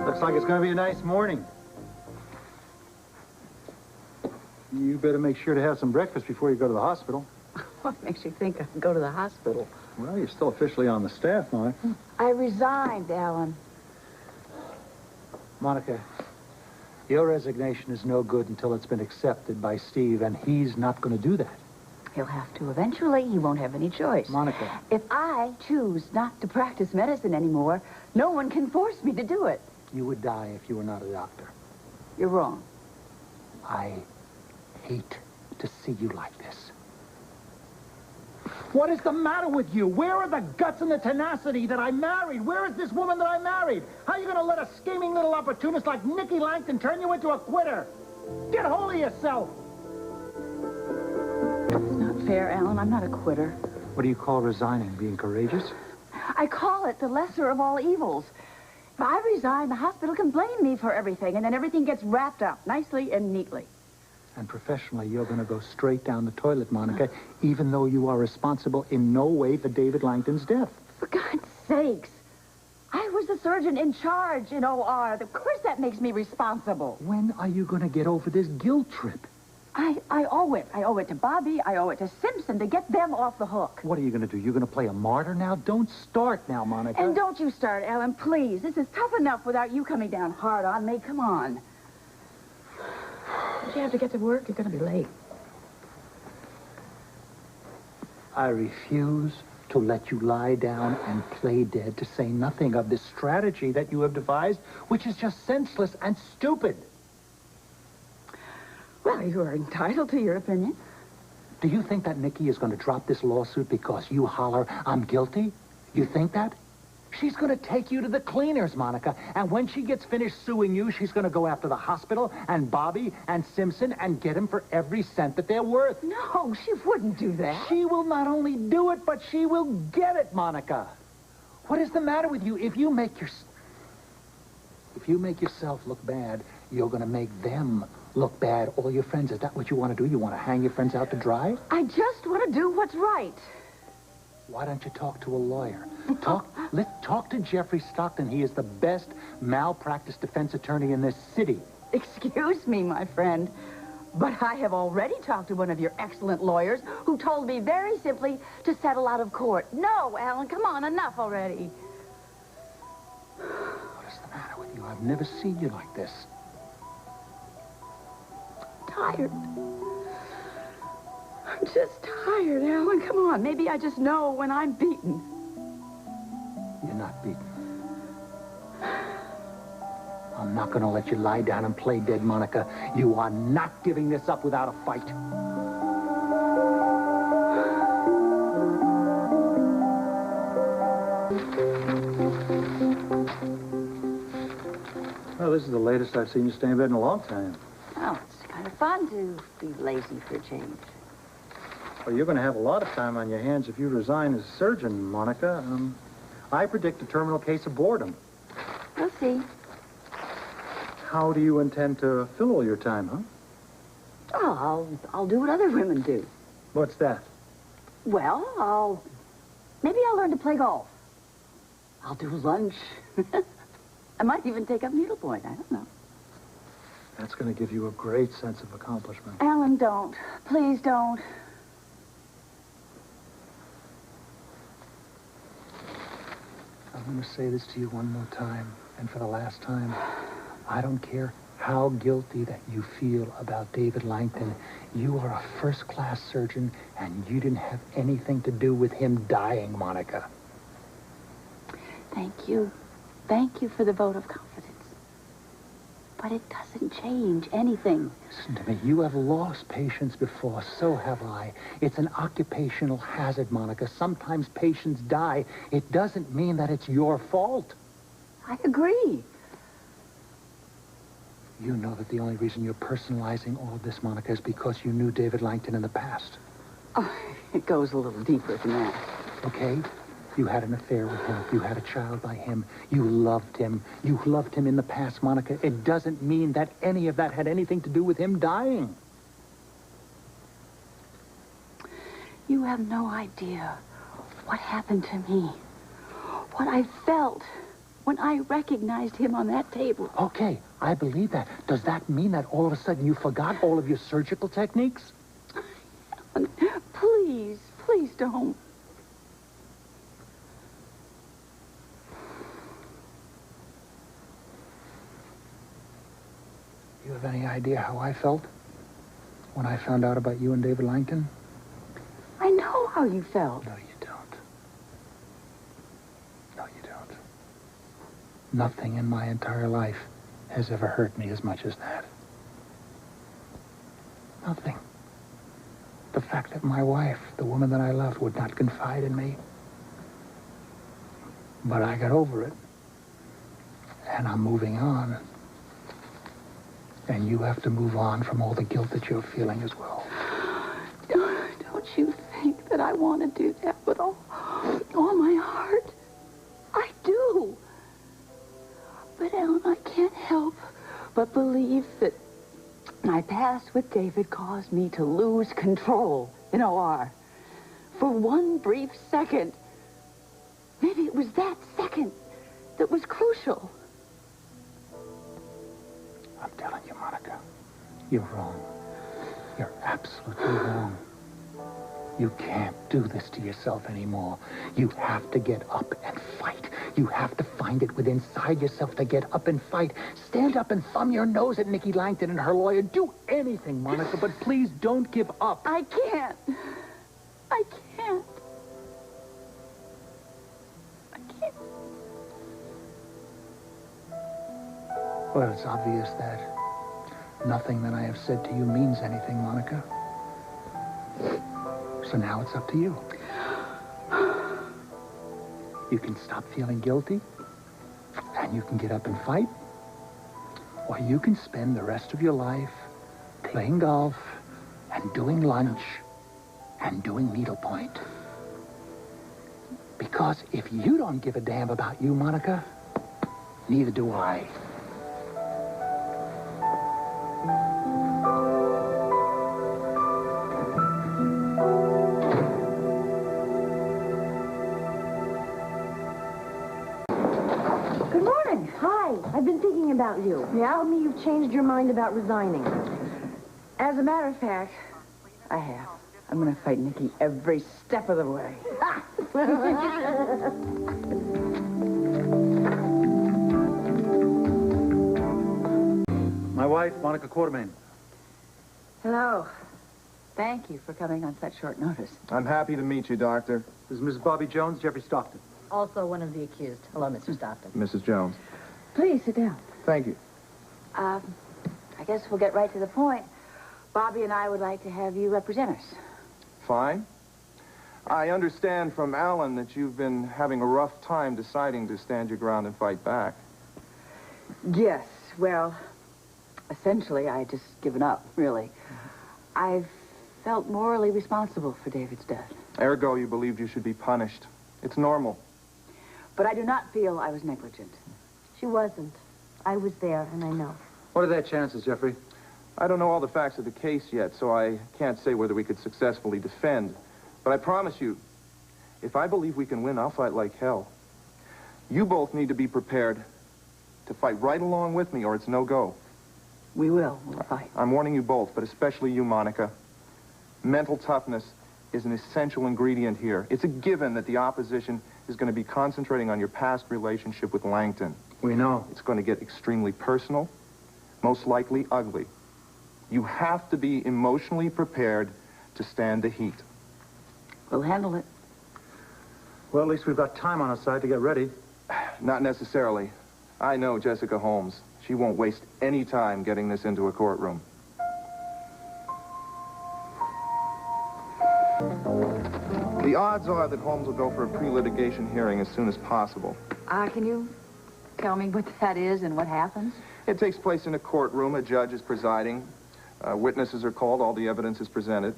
Looks like it's going to be a nice morning. You better make sure to have some breakfast before you go to the hospital. What makes you think I can go to the hospital? Well, you're still officially on the staff, Monica. I resigned, Alan. Monica, your resignation is no good until it's been accepted by Steve, and he's not going to do that. He'll have to eventually. He won't have any choice. Monica. If I choose not to practice medicine anymore, no one can force me to do it. You would die if you were not a doctor. You're wrong. I hate to see you like this. What is the matter with you? Where are the guts and the tenacity that I married? Where is this woman that I married? How are you going to let a scheming little opportunist like Nicky Langton turn you into a quitter? Get hold of yourself! It's not fair, Alan. I'm not a quitter. What do you call resigning? Being courageous? I call it the lesser of all evils. If I resign, the hospital can blame me for everything, and then everything gets wrapped up nicely and neatly. And professionally, you're going to go straight down the toilet, Monica, even though you are responsible in no way for David Langton's death. For God's sakes. I was the surgeon in charge in OR. Of course that makes me responsible. When are you going to get over this guilt trip? I owe it. I owe it to Bobby. I owe it to Simpson to get them off the hook. What are you going to do? You're going to play a martyr now? Don't start now, Monica. And don't you start, Alan, please. This is tough enough without you coming down hard on me. Come on. Don't you have to get to work? You're going to be late. I refuse to let you lie down and play dead, to say nothing of this strategy that you have devised, which is just senseless and stupid. Well, you are entitled to your opinion. Do you think that Nicky is going to drop this lawsuit because you holler, I'm guilty? You think that? She's going to take you to the cleaners, Monica. And when she gets finished suing you, she's going to go after the hospital and Bobby and Simpson and get him for every cent that they're worth. No, she wouldn't do that. She will not only do it, but she will get it, Monica. What is the matter with you? If you make yourself look bad, you're going to make them look bad. All your friends, is that what you want to do? You want to hang your friends out to dry? I just want to do what's right. Why don't you talk to a lawyer? Talk to Jeffrey Stockton. He is the best malpractice defense attorney in this city. Excuse me, my friend, but I have already talked to one of your excellent lawyers who told me very simply to settle out of court. No, Alan, come on, enough already. What is the matter with you? I've never seen you like this. Tired. I'm just tired, Alan. Come on. Maybe I just know when I'm beaten. You're not beaten. I'm not going to let you lie down and play dead, Monica. You are not giving this up without a fight. Well, this is the latest I've seen you stay in bed in a long time. Oh, it's kind of fun to be lazy for a change. Well, you're going to have a lot of time on your hands if you resign as surgeon, Monica. I predict a terminal case of boredom. We'll see. How do you intend to fill all your time, huh? Oh, I'll do what other women do. What's that? Well, maybe I'll learn to play golf. I'll do lunch. I might even take up needlepoint. I don't know. That's going to give you a great sense of accomplishment. Alan, don't. Please don't. I'm going to say this to you one more time, and for the last time. I don't care how guilty that you feel about David Langton. You are a first-class surgeon, and you didn't have anything to do with him dying, Monica. Thank you. Thank you for the vote of confidence. But it doesn't change anything. Listen to me. You have lost patients before. So have I. It's an occupational hazard, Monica. Sometimes patients die. It doesn't mean that it's your fault. I agree. You know that the only reason you're personalizing all of this, Monica, is because you knew David Langton in the past. Oh, it goes a little deeper than that. Okay? You had an affair with him. You had a child by him. You loved him. You loved him in the past, Monica. It doesn't mean that any of that had anything to do with him dying. You have no idea what happened to me. What I felt when I recognized him on that table. Okay, I believe that. Does that mean that all of a sudden you forgot all of your surgical techniques? Please, please don't. You have any idea how I felt when I found out about you and David Langton? I know how you felt. No, you don't. No, you don't. Nothing in my entire life has ever hurt me as much as that. Nothing. The fact that my wife, the woman that I loved, would not confide in me. But I got over it. And I'm moving on. And you have to move on from all the guilt that you're feeling as well. Don't you think that I want to do that with all my heart? I do. But, Ellen, I can't help but believe that my past with David caused me to lose control in OR. For one brief second. Maybe it was that second that was crucial. I'm telling you, Monica, you're wrong. You're absolutely wrong. You can't do this to yourself anymore. You have to get up and fight. You have to find it within inside yourself to get up and fight. Stand up and thumb your nose at Nikki Langton and her lawyer. Do anything, Monica, but please don't give up. I can't. I can't. I can't. Well, it's obvious that nothing that I have said to you means anything, Monica. So now it's up to you. You can stop feeling guilty, and you can get up and fight, or you can spend the rest of your life playing golf and doing lunch and doing needlepoint. Because if you don't give a damn about you, Monica, neither do I. I've been thinking about you. Yeah? Tell me you've changed your mind about resigning. As a matter of fact, I have. I'm going to fight Nikki every step of the way. My wife, Monica Quartermain. Hello. Thank you for coming on such short notice. I'm happy to meet you, Doctor. This is Mrs. Bobby Jones, Jeffrey Stockton. Also one of the accused. Hello, Mr. Stockton. Mrs. Jones. Please sit down. Thank you. I guess we'll get right to the point. Bobby and I would like to have you represent us. Fine. I understand from Alan that you've been having a rough time deciding to stand your ground and fight back. Yes, well, essentially, I just given up, really. I've felt morally responsible for David's death. Ergo, you believed you should be punished. It's normal. But I do not feel I was negligent. She wasn't. I was there, and I know. What are their chances, Jeffrey? I don't know all the facts of the case yet, so I can't say whether we could successfully defend. But I promise you, if I believe we can win, I'll fight like hell. You both need to be prepared to fight right along with me, or it's no go. We will. We'll fight. I'm warning you both, but especially you, Monica. Mental toughness is an essential ingredient here. It's a given that the opposition is going to be concentrating on your past relationship with Langton. We know. It's going to get extremely personal, most likely ugly. You have to be emotionally prepared to stand the heat. We'll handle it. Well, at least we've got time on our side to get ready. Not necessarily. I know Jessica Holmes. She won't waste any time getting this into a courtroom. The odds are that Holmes will go for a pre-litigation hearing as soon as possible. Can you tell me what that is and what happens? It takes place in a courtroom. A judge is presiding. Witnesses are called. All the evidence is presented.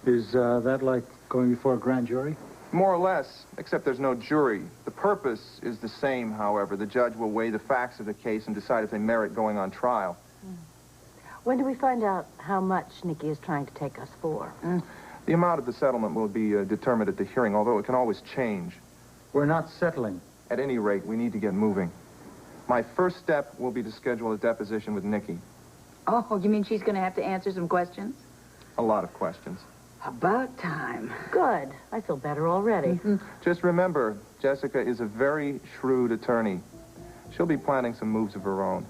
Is that like going before a grand jury? More or less, except there's no jury. The purpose is the same, however. The judge will weigh the facts of the case and decide if they merit going on trial. When do we find out how much Nikki is trying to take us for? The amount of the settlement will be determined at the hearing, although it can always change. We're not settling. At any rate, we need to get moving. My first step will be to schedule a deposition with Nikki. Oh, you mean she's going to have to answer some questions? A lot of questions. About time. Good. I feel better already. Just remember, Jessica is a very shrewd attorney. She'll be planning some moves of her own.